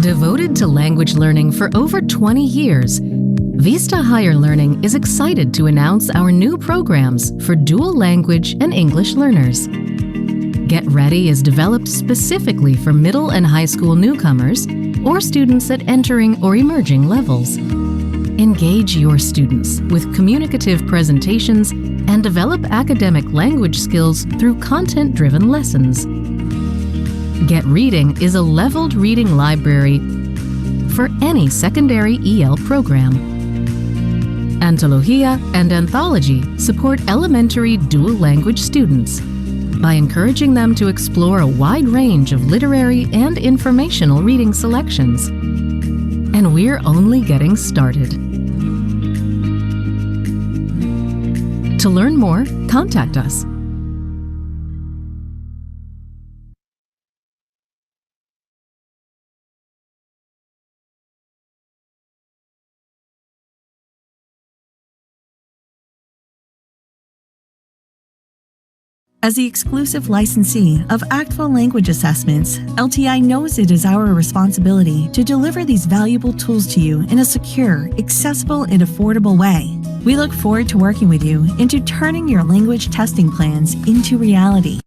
Devoted to language learning for over 20 years, Vista Higher Learning is excited to announce our new programs for dual language and English learners. Get Ready is developed specifically for middle and high school newcomers or students at entering or emerging levels. Engage your students with communicative presentations and develop academic language skills through content-driven lessons. Get Reading is a leveled reading library for any secondary EL program. Antología and Anthology support elementary dual language students by encouraging them to explore a wide range of literary and informational reading selections. And we're only getting started. To learn more, contact us. As the exclusive licensee of ACTFL Language Assessments, LTI knows it is our responsibility to deliver these valuable tools to you in a secure, accessible, and affordable way. We look forward to working with you into turning your language testing plans into reality.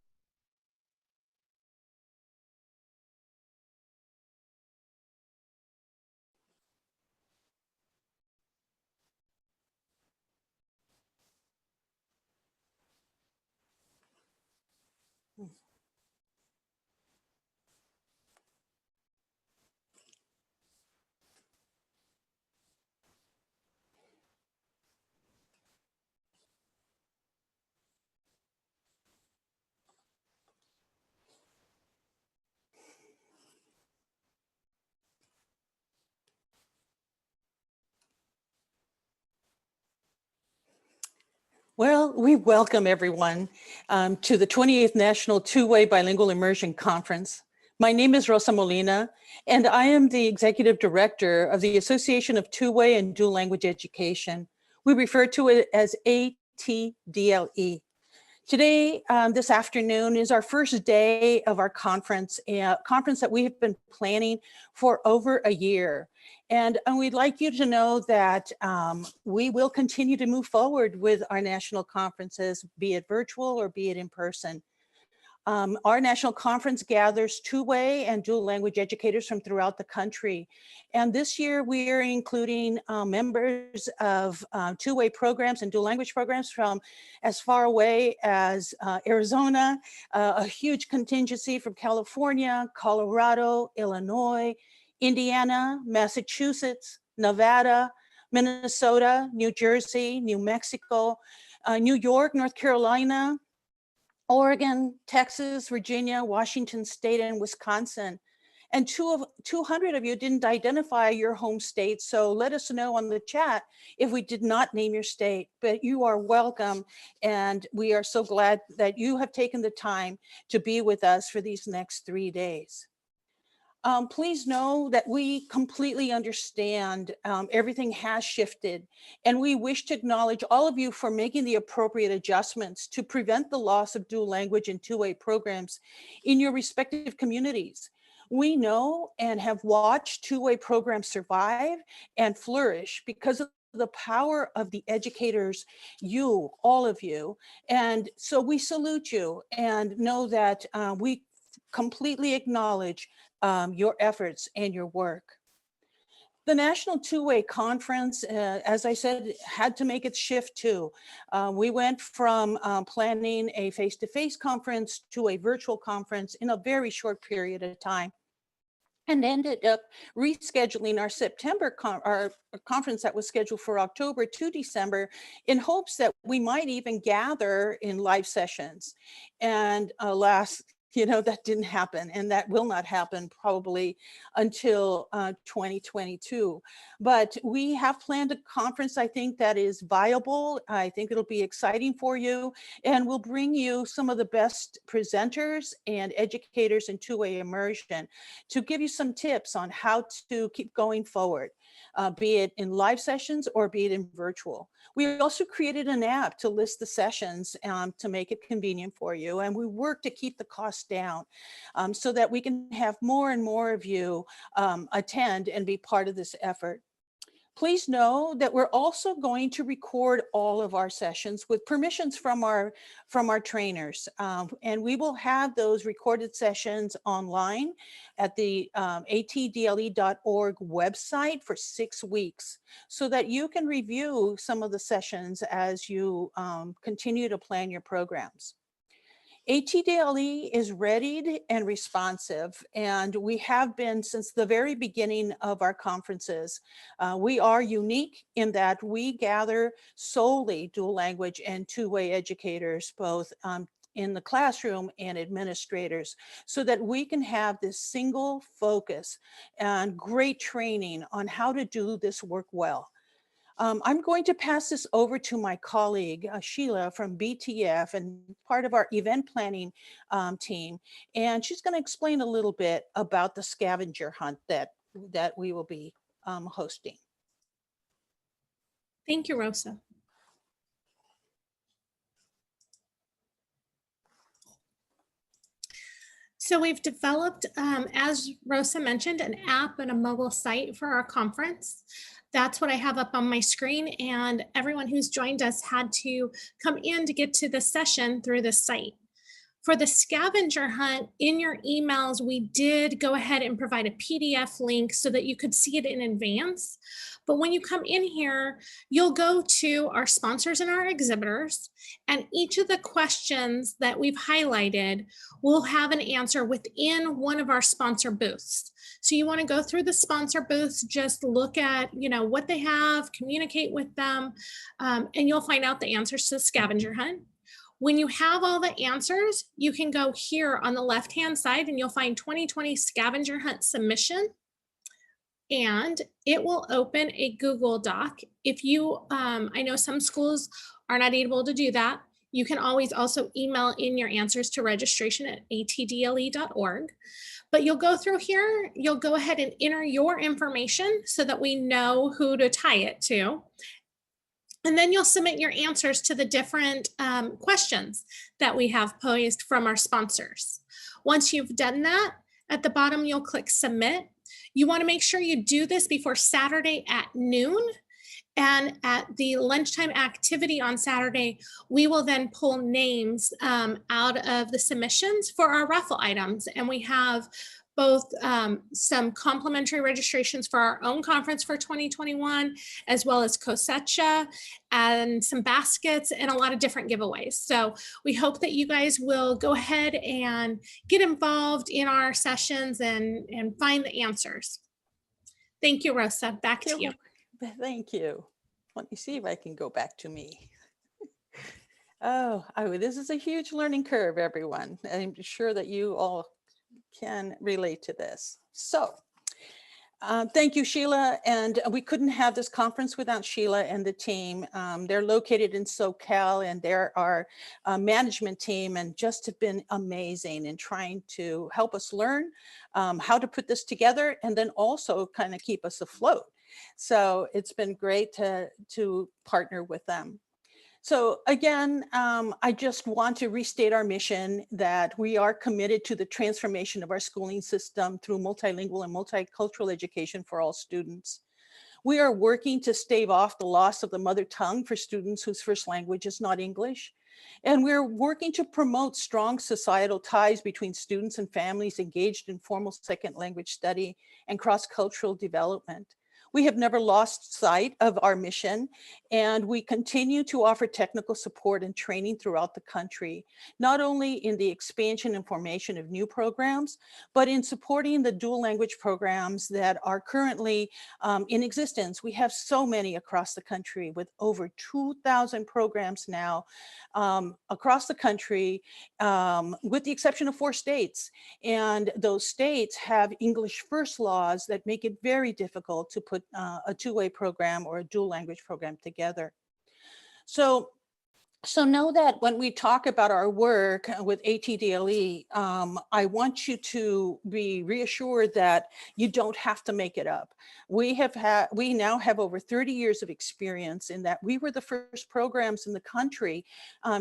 Well, we welcome everyone to the 28th National Two-Way Bilingual Immersion Conference. My name is Rosa Molina, and I am the Executive Director of the Association of Two-Way and Dual Language Education. We refer to it as ATDLE. Today, this afternoon, is our first day of our conference, a conference that we have been planning for over a year. And we'd like you to know that we will continue to move forward with our national conferences, be it virtual or be it in person. Our national conference gathers two-way and dual language educators from throughout the country. And this year we are including members of two-way programs and dual language programs from as far away as Arizona, a huge contingency from California, Colorado, Illinois, Indiana, Massachusetts, Nevada, Minnesota, New Jersey, New Mexico, New York, North Carolina, Oregon, Texas, Virginia, Washington State, and Wisconsin. And 200 of you didn't identify your home state, so let us know on the chat if we did not name your state, but you are welcome. And we are so glad that you have taken the time to be with us for these next 3 days. Please know that we completely understand everything has shifted, and we wish to acknowledge all of you for making the appropriate adjustments to prevent the loss of dual language and two-way programs in your respective communities. We know and have watched two-way programs survive and flourish because of the power of the educators, you, all of you. And so we salute you and know that we completely acknowledge your efforts and your work. The National Two-Way Conference, as I said, had to make its shift too. We went from planning a face-to-face conference to a virtual conference in a very short period of time, and ended up rescheduling our September our conference that was scheduled for October to December in hopes that we might even gather in live sessions. And alas, that didn't happen, and that will not happen probably until 2022. But we have planned a conference, I think, that is viable. I think it'll be exciting for you, and we'll bring you some of the best presenters and educators in two-way immersion to give you some tips on how to keep going forward. be it in live sessions or be it in virtual. We also created an app to list the sessions to make it convenient for you. And we work to keep the cost down so that we can have more and more of you attend and be part of this effort. Please know that we're also going to record all of our sessions with permissions from our trainers. And we will have those recorded sessions online at the ATDLE.org website for 6 weeks so that you can review some of the sessions as you continue to plan your programs. ATDLE is readied and responsive, and we have been since the very beginning of our conferences. We are unique in that we gather solely dual language and two-way educators, both in the classroom and administrators, so that we can have this single focus and great training on how to do this work well. I'm going to pass this over to my colleague, Sheila from BTF and part of our event planning team. And she's going to explain a little bit about the scavenger hunt that we will be hosting. Thank you, Rosa. So we've developed, as Rosa mentioned, an app and a mobile site for our conference. That's what I have up on my screen, and everyone who's joined us had to come in to get to the session through the site. For the scavenger hunt, in your emails, we did go ahead and provide a PDF link so that you could see it in advance. But when you come in here, you'll go to our sponsors and our exhibitors, and each of the questions that we've highlighted will have an answer within one of our sponsor booths. So you want to go through the sponsor booths, just look at, what they have, communicate with them, and you'll find out the answers to the scavenger hunt. When you have all the answers, you can go here on the left-hand side and you'll find 2020 scavenger hunt submission, and it will open a Google Doc. If you, I know some schools are not able to do that. You can always also email in your answers to registration@atdle.org. But you'll go through here, you'll go ahead and enter your information so that we know who to tie it to. And then you'll submit your answers to the different questions that we have posed from our sponsors. Once you've done that, at the bottom, you'll click submit. You want to make sure you do this before Saturday at noon. And at the lunchtime activity on Saturday, we will then pull names out of the submissions for our raffle items. And we have both some complimentary registrations for our own conference for 2021, as well as cosecha and some baskets and a lot of different giveaways. So we hope that you guys will go ahead and get involved in our sessions and find the answers. Thank you, Rosa. Back to you. Thank you. Let me see if I can go back to me. Oh, this is a huge learning curve, everyone. I'm sure that you all can relate to this. So thank you, Sheila. And we couldn't have this conference without Sheila and the team. They're located in SoCal, and they're our management team, and just have been amazing in trying to help us learn how to put this together, and then also kind of keep us afloat. So it's been great to partner with them. So again, I just want to restate our mission that we are committed to the transformation of our schooling system through multilingual and multicultural education for all students. We are working to stave off the loss of the mother tongue for students whose first language is not English. And we're working to promote strong societal ties between students and families engaged in formal second language study and cross-cultural development. We have never lost sight of our mission, and we continue to offer technical support and training throughout the country, not only in the expansion and formation of new programs, but in supporting the dual language programs that are currently in existence. We have so many across the country, with over 2,000 programs now across the country, with the exception of 4 states. And those states have English first laws that make it very difficult to put a two-way program or a dual language program together. So So know that when we talk about our work with ATDLE, I want you to be reassured that you don't have to make it up. We now have over 30 years of experience in that we were the first programs in the country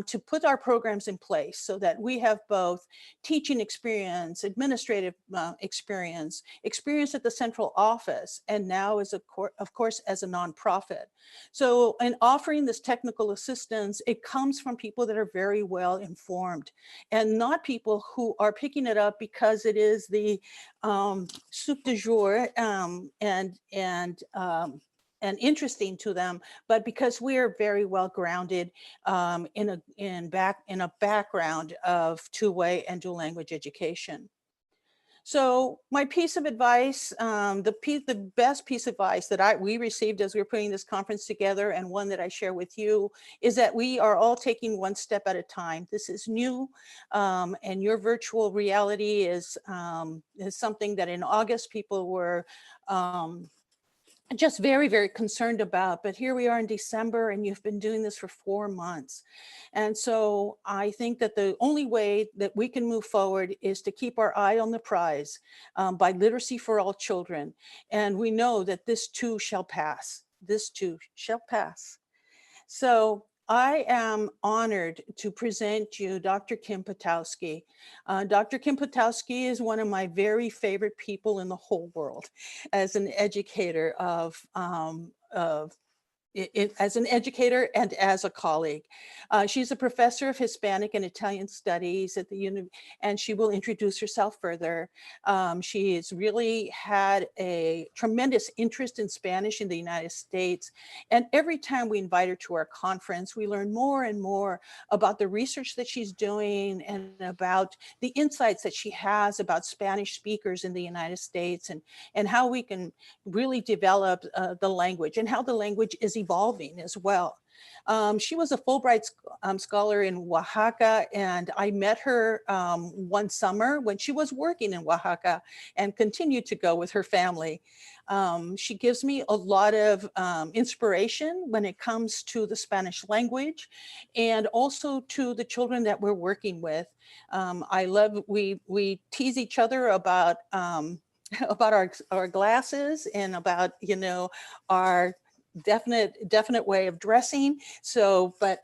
to put our programs in place so that we have both teaching experience, administrative experience at the central office, and now as of course as a nonprofit. So in offering this technical assistance, it comes from people that are very well informed and not people who are picking it up because it is the soup du jour and interesting to them, but because we are very well grounded in a background of two-way and dual language education. So my piece of advice, the best piece of advice that we received as we were putting this conference together, and one that I share with you, is that we are all taking one step at a time. This is new, and your virtual reality is something that in August people were just very, very concerned about. But here we are in December, and you've been doing this for 4 months. And so I think that the only way that we can move forward is to keep our eye on the prize by Literacy for All Children. And we know that this too shall pass. This too shall pass. So I am honored to present you Dr. Kim Potowski. Dr. Kim Potowski is one of my very favorite people in the whole world as an educator as an educator and as a colleague. She's a professor of Hispanic and Italian studies at the university, and she will introduce herself further. She has really had a tremendous interest in Spanish in the United States. And every time we invite her to our conference, we learn more and more about the research that she's doing and about the insights that she has about Spanish speakers in the United States, and how we can really develop the language and how the language is evolving as well. She was a Fulbright scholar in Oaxaca, and I met her one summer when she was working in Oaxaca and continued to go with her family. She gives me a lot of inspiration when it comes to the Spanish language and also to the children that we're working with. We tease each other about our glasses and about, our definite way of dressing. So, but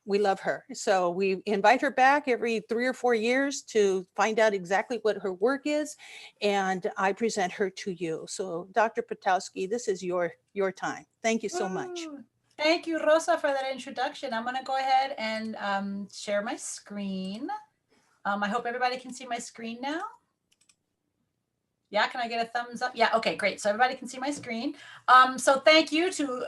we love her. So we invite her back every 3 or 4 years to find out exactly what her work is. And I present her to you. So Dr. Potowski, this is your time. Thank you so much. Thank you, Rosa, for that introduction. I'm going to go ahead and share my screen. I hope everybody can see my screen now. Yeah, can I get a thumbs up? Yeah, okay, great. So everybody can see my screen. So thank you to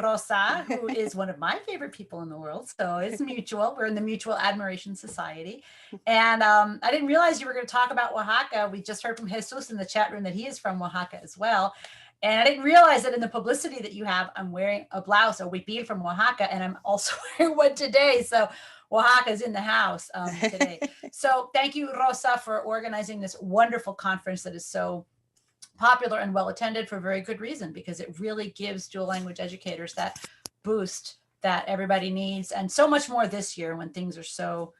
Rosa, who is one of my favorite people in the world. So it's mutual. We're in the Mutual Admiration Society. And I didn't realize you were going to talk about Oaxaca. We just heard from Jesus in the chat room that he is from Oaxaca as well. And I didn't realize that in the publicity that you have, I'm wearing a blouse, a huipil from Oaxaca, and I'm also wearing one today. So Oaxaca's in the house today. So thank you, Rosa, for organizing this wonderful conference that is so popular and well attended for very good reason, because it really gives dual language educators that boost that everybody needs, and so much more this year when things are so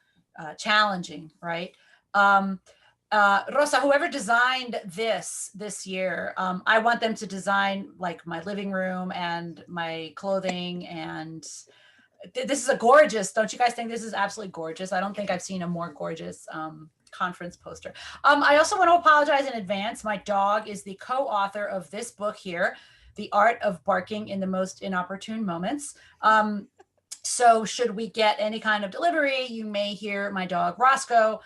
challenging, right? Rosa, whoever designed this year, I want them to design like my living room and my clothing, and this is a gorgeous, don't you guys think this is absolutely gorgeous? I don't think I've seen a more gorgeous conference poster. I also want to apologize in advance. My dog is the co-author of this book here, The Art of Barking in the Most Inopportune Moments. So should we get any kind of delivery, you may hear my dog Roscoe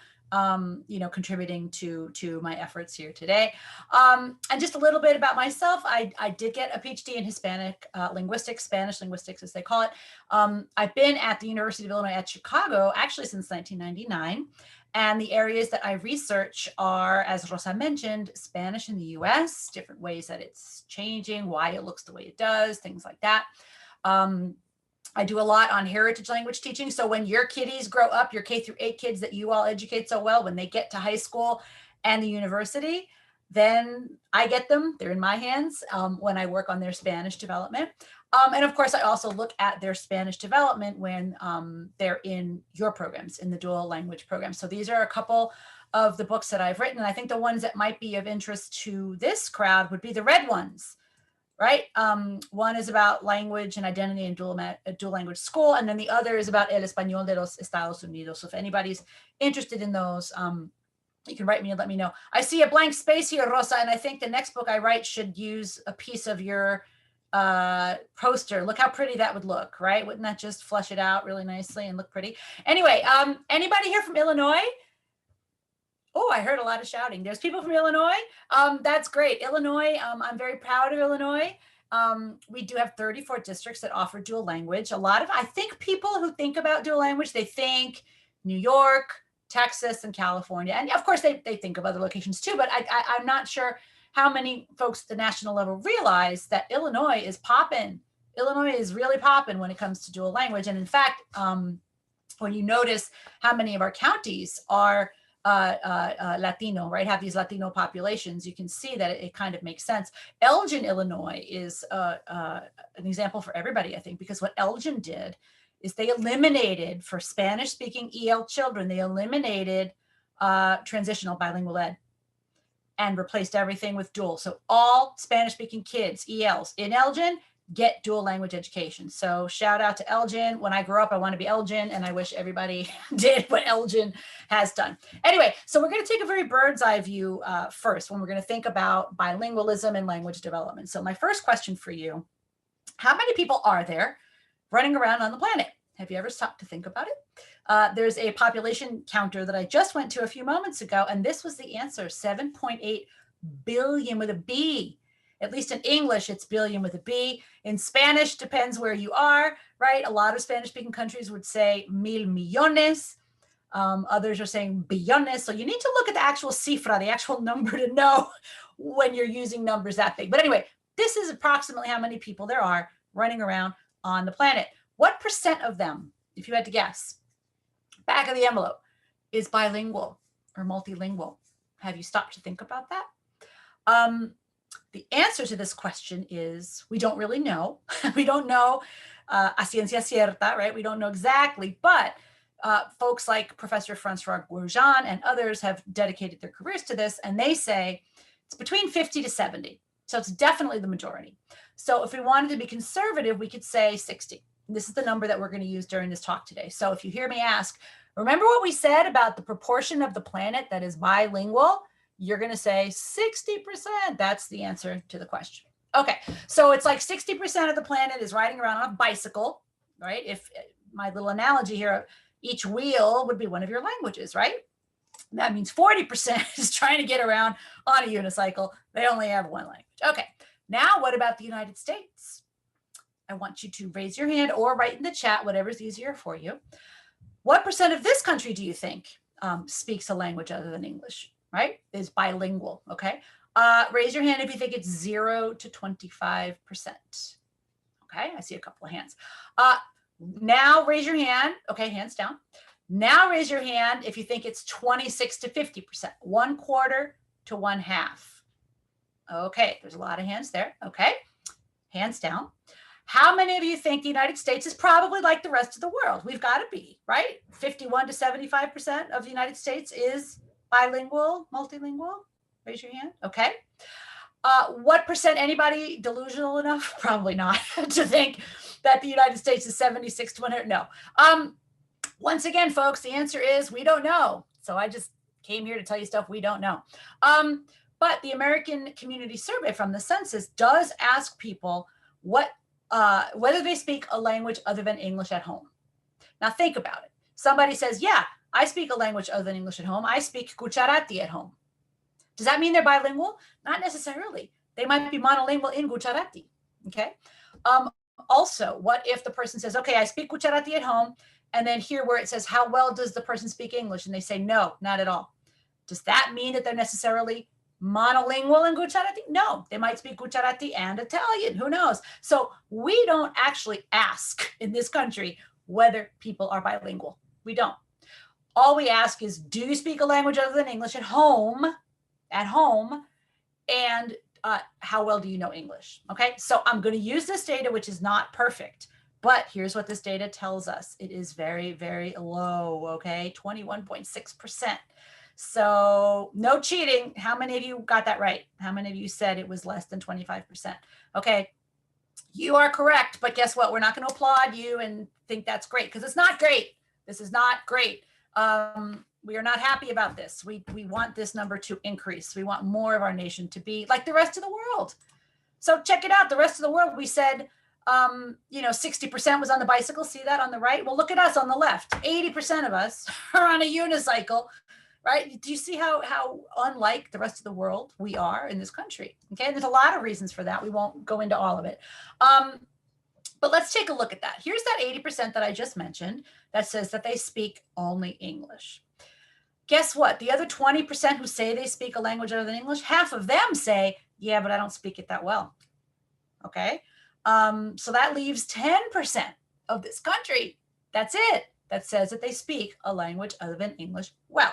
contributing to my efforts here today. And just a little bit about myself. I did get a PhD in Hispanic linguistics, Spanish linguistics, as they call it. I've been at the University of Illinois at Chicago, actually since 1999. And the areas that I research are, as Rosa mentioned, Spanish in the US, different ways that it's changing, why it looks the way it does, things like that. I do a lot on heritage language teaching. So when your kiddies grow up, your K-8 kids that you all educate so well, when they get to high school and the university, then I get them, they're in my hands when I work on their Spanish development. And of course, I also look at their Spanish development when they're in your programs, in the dual language program. So these are a couple of the books that I've written. And I think the ones that might be of interest to this crowd would be the red ones, right? One is about language and identity in dual language school. And then the other is about El Español de los Estados Unidos. So if anybody's interested in those, you can write me and let me know. I see a blank space here, Rosa, and I think the next book I write should use a piece of your poster. Look how pretty that would look, right? Wouldn't that just flesh it out really nicely and look pretty? Anyway, anybody here from Illinois? Oh, I heard a lot of shouting. There's people from Illinois. That's great. Illinois, I'm very proud of Illinois. We do have 34 districts that offer dual language. I think people who think about dual language, they think New York, Texas, and California. And of course, they think of other locations too, but I'm not sure how many folks at the national level realize that Illinois is popping. Illinois is really popping when it comes to dual language. And in fact, when you notice how many of our counties are Latino, right, have these Latino populations, you can see that it kind of makes sense. Elgin, Illinois is an example for everybody, I think, because what Elgin did is they eliminated, for Spanish-speaking EL children, they eliminated transitional bilingual ed and replaced everything with dual. So all Spanish-speaking kids, ELs in Elgin, get dual language education. So shout out to Elgin. When I grow up, I want to be Elgin, and I wish everybody did what Elgin has done. Anyway, so we're going to take a very bird's eye view first when we're going to think about bilingualism and language development. So my first question for you, how many people are there running around on the planet? Have you ever stopped to think about it? There's a population counter that I just went to a few moments ago, and this was the answer, 7.8 billion with a B. At least in English, it's billion with a B. In Spanish, depends where you are, right? A lot of Spanish-speaking countries would say mil millones. Others are saying billones. So you need to look at the actual cifra, the actual number, to know when you're using numbers that big. But anyway, this is approximately how many people there are running around on the planet. What percent of them, if you had to guess, back of the envelope, is bilingual or multilingual? Have you stopped to think about that? The answer to this question is we don't really know. We don't know a ciencia cierta, right? We don't know exactly, but folks like Professor Francois Grosjean and others have dedicated their careers to this, and they say it's between 50 to 70. So it's definitely the majority. So if we wanted to be conservative, we could say 60. And this is the number that we're going to use during this talk today. So if you hear me ask, remember what we said about the proportion of the planet that is bilingual? You're going to say 60%. That's the answer to the question. Okay, so it's like 60% of the planet is riding around on a bicycle, right? If my little analogy here, each wheel would be one of your languages, right? That means 40% is trying to get around on a unicycle. They only have one language. Okay, now what about the United States? I want you to raise your hand or write in the chat, whatever's easier for you. What percent of this country do you think speaks a language other than English? Right, is bilingual, okay? Raise your hand if you think it's 0 to 25%. Okay, I see a couple of hands. Now raise your hand, okay, hands down. Now raise your hand if you think it's 26 to 50%, 1/4 to 1/2. Okay, there's a lot of hands there, okay? Hands down. How many of you think the United States is probably like the rest of the world? We've got to be, right? 51 to 75% of the United States is bilingual, multilingual? Raise your hand. Okay. What percent, anybody delusional enough? Probably not to think that the United States is 76 to 100. No. Once again, folks, the answer is we don't know. So I just came here to tell you stuff we don't know. But the American Community Survey from the census does ask people whether they speak a language other than English at home. Now think about it. Somebody says, yeah, I speak a language other than English at home. I speak Gujarati at home. Does that mean they're bilingual? Not necessarily. They might be monolingual in Gujarati, okay? Also, what if the person says, okay, I speak Gujarati at home, and then here where it says, how well does the person speak English? And they say, no, not at all. Does that mean that they're necessarily monolingual in Gujarati? No, they might speak Gujarati and Italian, who knows? So we don't actually ask in this country whether people are bilingual. We don't. All we ask is, do you speak a language other than English at home? And how well do you know English? Okay, so I'm going to use this data, which is not perfect, but here's what this data tells us. It is very, very low, okay, 21.6%. So no cheating. How many of you got that right? How many of you said it was less than 25%? Okay, you are correct, but guess what? We're not going to applaud you and think that's great, because it's not great. This is not great. We are not happy about this. We want this number to increase. We want more of our nation to be like the rest of the world. So check it out. The rest of the world, we said, 60% was on the bicycle. See that on the right? Well, look at us on the left. 80% of us are on a unicycle, right? Do you see how unlike the rest of the world we are in this country? Okay, and there's a lot of reasons for that. We won't go into all of it. But let's take a look at that. Here's that 80% that I just mentioned that says that they speak only English. Guess what? The other 20% who say they speak a language other than English, half of them say, yeah, but I don't speak it that well. Okay. So that leaves 10% of this country. That's it. That says that they speak a language other than English well.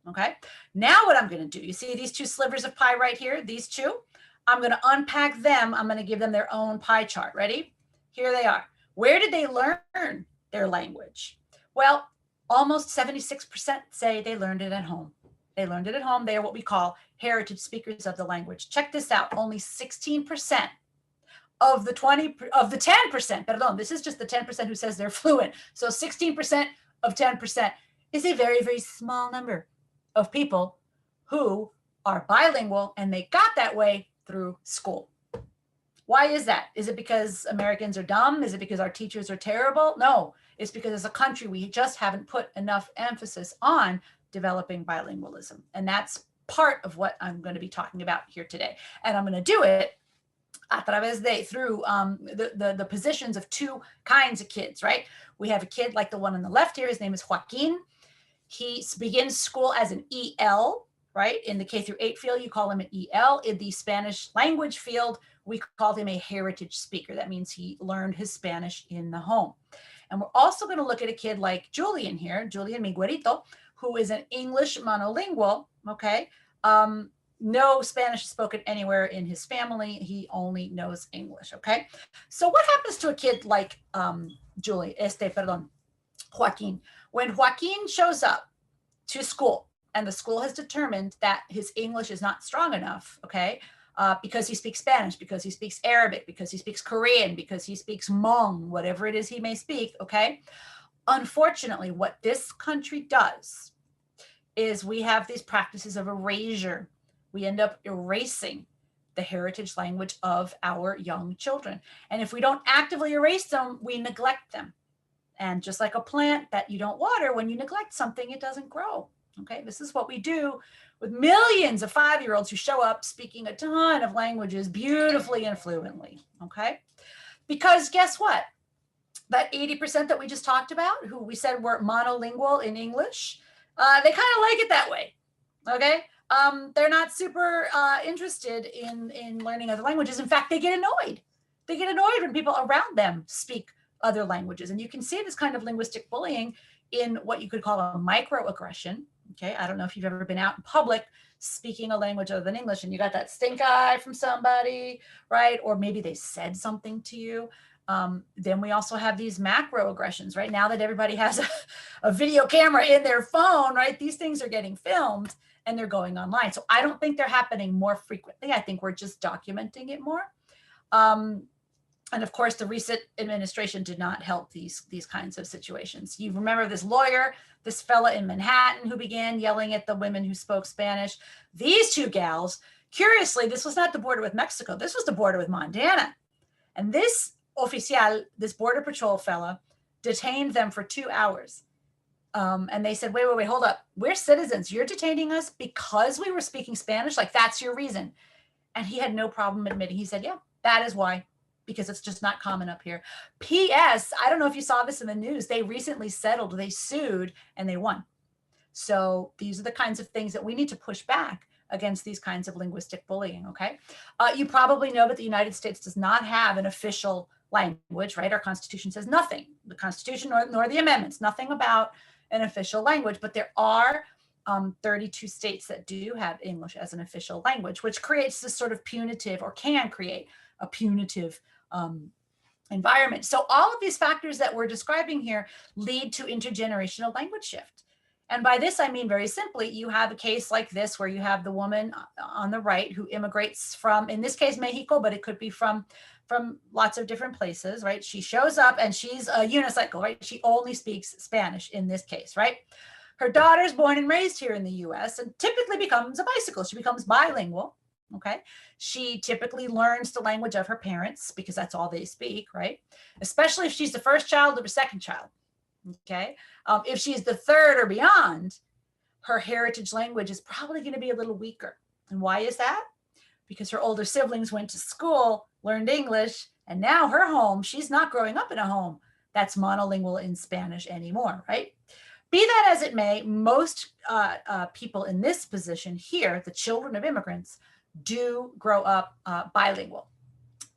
Okay. Now what I'm going to do, you see these two slivers of pie right here, these two, I'm going to unpack them. I'm going to give them their own pie chart. Ready? Here they are. Where did they learn their language? Well, almost 76% say they learned it at home. They learned it at home. They are what we call heritage speakers of the language. Check this out. Only 16% of the 10%, pardon, this is just the 10% who says they're fluent. So 16% of 10% is a very, very small number of people who are bilingual, and they got that way through school. Why is that? Is it because Americans are dumb? Is it because our teachers are terrible? No, it's because as a country, we just haven't put enough emphasis on developing bilingualism. And that's part of what I'm going to be talking about here today. And I'm going to do it through the positions of two kinds of kids, right? We have a kid like the one on the left here. His name is Joaquin. He begins school as an EL, right? In the K through 8 field, you call him an EL. In the Spanish language field, we called him a heritage speaker. That means he learned his Spanish in the home. And we're also going to look at a kid like Julian here, Julian Miguelito, who is an English monolingual, okay? No Spanish is spoken anywhere in his family. He only knows English, okay? So what happens to a kid like Joaquin? When Joaquin shows up to school and the school has determined that his English is not strong enough, okay? Because he speaks Spanish, because he speaks Arabic, because he speaks Korean, because he speaks Hmong, whatever it is he may speak, okay? Unfortunately, what this country does is we have these practices of erasure. We end up erasing the heritage language of our young children. And if we don't actively erase them, we neglect them. And just like a plant that you don't water, when you neglect something, it doesn't grow. Okay, this is what we do with millions of 5-year-olds who show up speaking a ton of languages beautifully and fluently. Okay, because guess what? That 80% that we just talked about, who we said were monolingual in English, they kind of like it that way. Okay, they're not super interested in learning other languages. In fact, they get annoyed. They get annoyed when people around them speak other languages. And you can see this kind of linguistic bullying in what you could call a microaggression. Okay, I don't know if you've ever been out in public speaking a language other than English and you got that stink eye from somebody, right? Or maybe they said something to you. Then we also have these macroaggressions, right? Now that everybody has a video camera in their phone, right? These things are getting filmed and they're going online. So I don't think they're happening more frequently. I think we're just documenting it more. And of course, the recent administration did not help these kinds of situations. You remember this lawyer, this fella in Manhattan who began yelling at the women who spoke Spanish. These two gals, curiously, this was not the border with Mexico. This was the border with Montana. And this oficial, this border patrol fella, detained them for 2 hours. And they said, wait, hold up. We're citizens. You're detaining us because we were speaking Spanish? Like, that's your reason. And he had no problem admitting. He said, yeah, that is why. Because it's just not common up here. P.S. I don't know if you saw this in the news. They recently settled. They sued and they won. So these are the kinds of things that we need to push back against, these kinds of linguistic bullying, okay? You probably know that the United States does not have an official language, right? Our Constitution says nothing. The Constitution nor the amendments, nothing about an official language. But there are 32 states that do have English as an official language, which creates this sort of punitive, or can create a punitive environment. So all of these factors that we're describing here lead to intergenerational language shift. And by this, I mean, very simply, you have a case like this where you have the woman on the right who immigrates from, in this case, Mexico, but it could be from lots of different places, right? She shows up and she's a unicycle, right? She only speaks Spanish in this case, right? Her daughter's born and raised here in the US and typically becomes a bicycle. She becomes bilingual, okay? She typically learns the language of her parents because that's all they speak, right? Especially if she's the first child or the second child, okay? If she's the third or beyond, her heritage language is probably going to be a little weaker. And why is that? Because her older siblings went to school, learned English, and now her home, she's not growing up in a home that's monolingual in Spanish anymore, right? Be that as it may, most people in this position here, the children of immigrants, do grow up bilingual.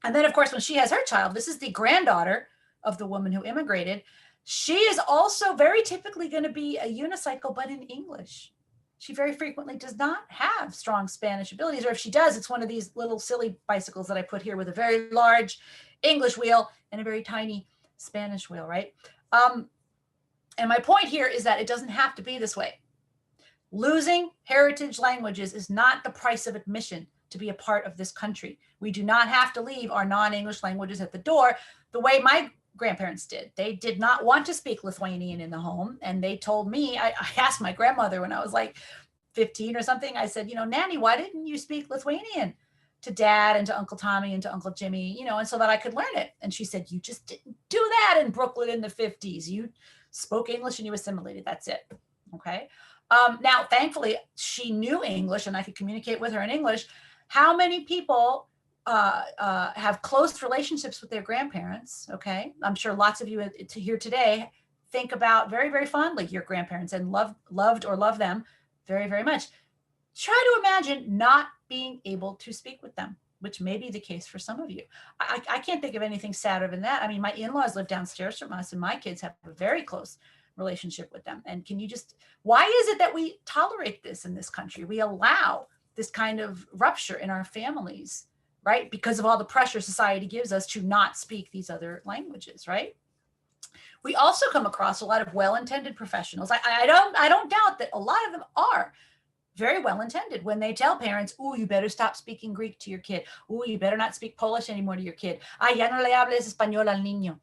And then, of course, when she has her child, this is the granddaughter of the woman who immigrated. She is also very typically going to be a unicycle, but in English. She very frequently does not have strong Spanish abilities, or if she does, it's one of these little silly bicycles that I put here with a very large English wheel and a very tiny Spanish wheel, right? And my point here is that it doesn't have to be this way. Losing heritage languages is not the price of admission to be a part of this country. We do not have to leave our non-English languages at the door the way my grandparents did. They did not want to speak Lithuanian in the home. And they told me, I asked my grandmother when I was like 15 or something, I said, Nanny, why didn't you speak Lithuanian to Dad and to Uncle Tommy and to Uncle Jimmy, and so that I could learn it. And she said, you just didn't do that in Brooklyn in the 50s. You spoke English and you assimilated. That's it. Okay. Now, thankfully, she knew English and I could communicate with her in English. How many people have close relationships with their grandparents? Okay. I'm sure lots of you here today think about very, very fondly your grandparents and loved or love them very, very much. Try to imagine not being able to speak with them, which may be the case for some of you. I can't think of anything sadder than that. I mean, my in-laws live downstairs from us and my kids have a very close relationship with them. And why is it that we tolerate this in this country? We allow this kind of rupture in our families, right? Because of all the pressure society gives us to not speak these other languages, right? We also come across a lot of well-intended professionals. I don't doubt that a lot of them are very well-intended when they tell parents, "Oh, you better stop speaking Greek to your kid. Oh, you better not speak Polish anymore to your kid. Ah, ya no le hables español al niño."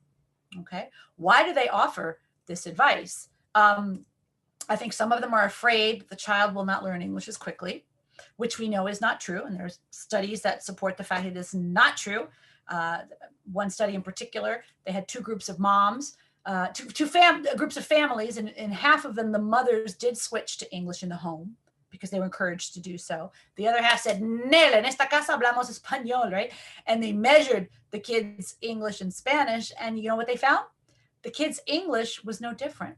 Okay. Why do they offer this advice? I think some of them are afraid the child will not learn English as quickly, which we know is not true. And there's studies that support the fact it is not true. One study in particular, they had two groups of moms, groups of families, and in half of them, the mothers did switch to English in the home because they were encouraged to do so. The other half said, "Nel, en esta casa hablamos español," right? And they measured the kids' English and Spanish, and you know what they found? The kids' English was no different.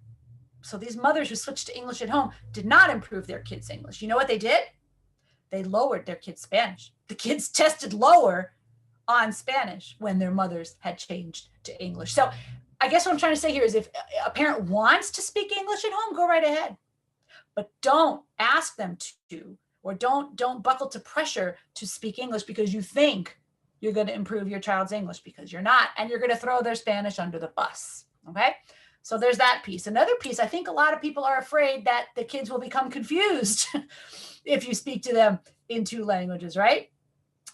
So these mothers who switched to English at home did not improve their kids' English. You know what they did? They lowered their kids' Spanish. The kids tested lower on Spanish when their mothers had changed to English. So I guess what I'm trying to say here is if a parent wants to speak English at home, go right ahead. But don't ask them to, or don't buckle to pressure to speak English because you think you're going to improve your child's English, because you're not, and you're going to throw their Spanish under the bus. Okay. So there's that piece. Another piece, I think a lot of people are afraid that the kids will become confused if you speak to them in two languages, right?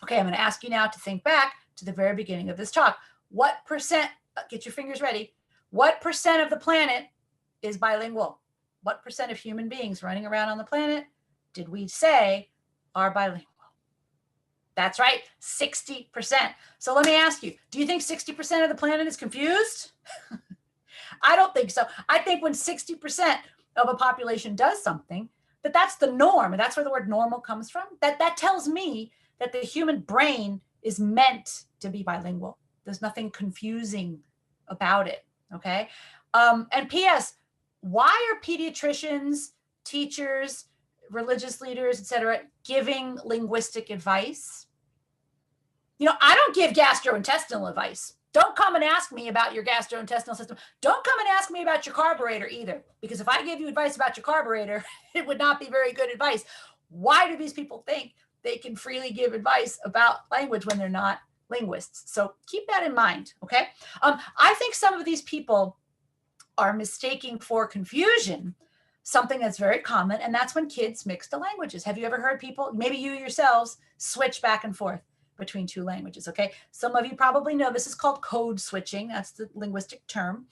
Okay, I'm going to ask you now to think back to the very beginning of this talk. What percent, get your fingers ready, what percent of the planet is bilingual? What percent of human beings running around on the planet did we say are bilingual? That's right, 60%. So let me ask you, do you think 60% of the planet is confused? I don't think so. I think when 60% of a population does something, that's the norm. And that's where the word normal comes from. That tells me that the human brain is meant to be bilingual. There's nothing confusing about it. Okay. And P.S., why are pediatricians, teachers, religious leaders, etc., giving linguistic advice? I don't give gastrointestinal advice. Don't come and ask me about your gastrointestinal system. Don't come and ask me about your carburetor either, because if I gave you advice about your carburetor, it would not be very good advice. Why do these people think they can freely give advice about language when they're not linguists? So keep that in mind, okay? I think some of these people are mistaking for confusion something that's very common, and that's when kids mix the languages. Have you ever heard people, maybe you yourselves, switch back and forth between two languages, okay? Some of you probably know this is called code switching. That's the linguistic term.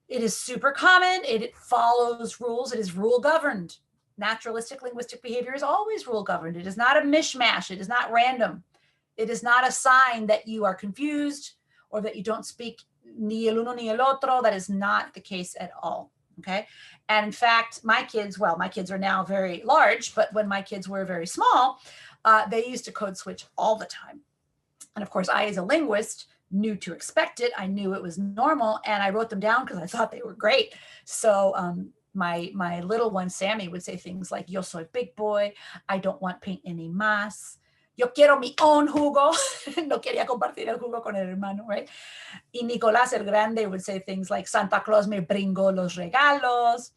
It is super common. It follows rules. It is rule governed. Naturalistic linguistic behavior is always rule governed. It is not a mishmash. It is not random. It is not a sign that you are confused or that you don't speak ni el uno ni el otro. That is not the case at all, okay? And in fact, my kids are now very large, but when my kids were very small, they used to code switch all the time. And of course, I, as a linguist, knew to expect it. I knew it was normal, and I wrote them down because I thought they were great. So my little one, Sammy, would say things like, yo soy big boy, I don't want paint any más, yo quiero mi own jugo, no quería compartir el jugo con el hermano, right? Y Nicolás el Grande would say things like, Santa Claus me bringó los regalos.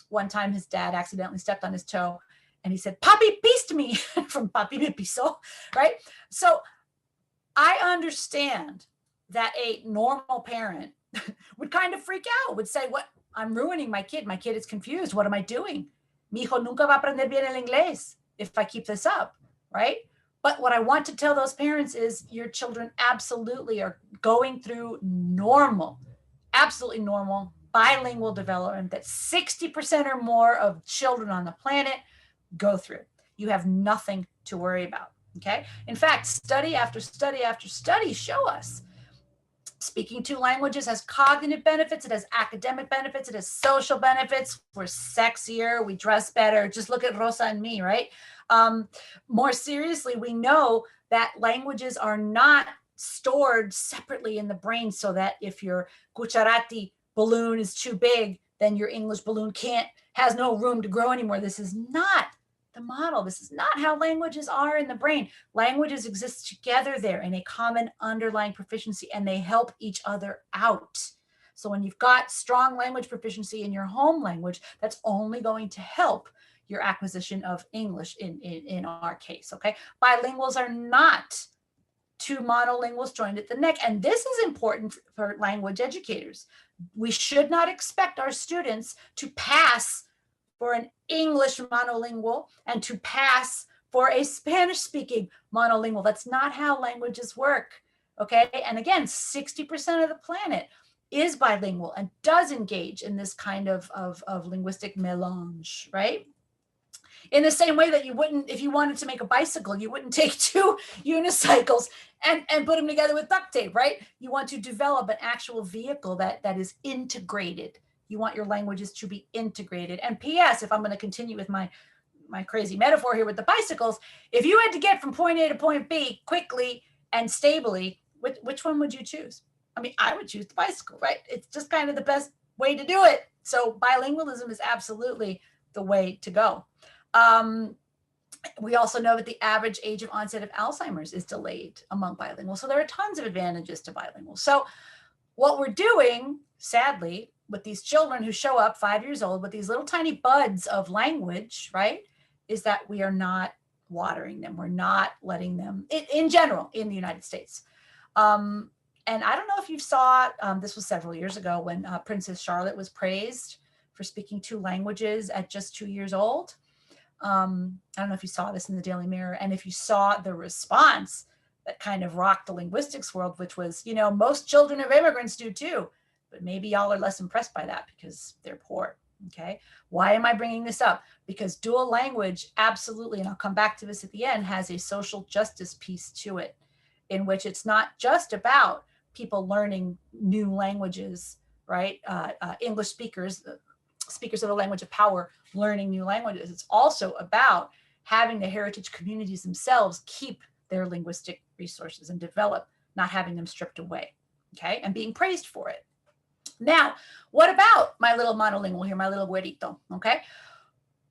One time his dad accidentally stepped on his toe and he said, Papi pissed me, from Papi me pisó, right? So I understand that a normal parent would kind of freak out, would say, what? I'm ruining my kid. My kid is confused. What am I doing? Mi hijo nunca va a aprender bien el inglés if I keep this up, right? But what I want to tell those parents is your children absolutely are going through normal, absolutely normal bilingual development that 60% or more of children on the planet go through. You have nothing to worry about, okay? In fact, study after study after study show us speaking two languages has cognitive benefits, it has academic benefits, it has social benefits. We're sexier, we dress better. Just look at Rosa and me, right? More seriously, we know that languages are not stored separately in the brain so that if your Gujarati balloon is too big, then your English balloon has no room to grow anymore. This is not the model. This is not how languages are in the brain. Languages exist together there in a common underlying proficiency, and they help each other out. So when you've got strong language proficiency in your home language, that's only going to help your acquisition of English in our case, okay? Bilinguals are not two monolinguals joined at the neck. And this is important for language educators. We should not expect our students to pass for an English monolingual and to pass for a Spanish-speaking monolingual. That's not how languages work, okay? And again, 60% of the planet is bilingual and does engage in this kind of linguistic melange, right? In the same way that you wouldn't, if you wanted to make a bicycle, you wouldn't take two unicycles and put them together with duct tape, right? You want to develop an actual vehicle that is integrated. You want your languages to be integrated. And P.S., if I'm going to continue with my crazy metaphor here with the bicycles, if you had to get from point A to point B quickly and stably, which one would you choose? I mean, I would choose the bicycle, right? It's just kind of the best way to do it. So bilingualism is absolutely the way to go. We also know that the average age of onset of Alzheimer's is delayed among bilinguals. So there are tons of advantages to bilingual. So what we're doing, sadly, with these children who show up 5 years old with these little tiny buds of language, right, is that we are not watering them. We're not letting them, in general, in the United States. And I don't know if you saw, this was several years ago when Princess Charlotte was praised for speaking 2 languages at just 2 years old. I don't know if you saw this in the Daily Mirror, and if you saw the response that kind of rocked the linguistics world, which was, you know, most children of immigrants do too, but maybe y'all are less impressed by that because they're poor, okay? Why am I bringing this up? Because dual language absolutely, and I'll come back to this at the end, has a social justice piece to it, in which it's not just about people learning new languages, right? English speakers, speakers of the language of power, learning new languages. It's also about having the heritage communities themselves keep their linguistic resources and develop, not having them stripped away, okay? And being praised for it. Now, what about my little monolingual here, my little güerito, okay?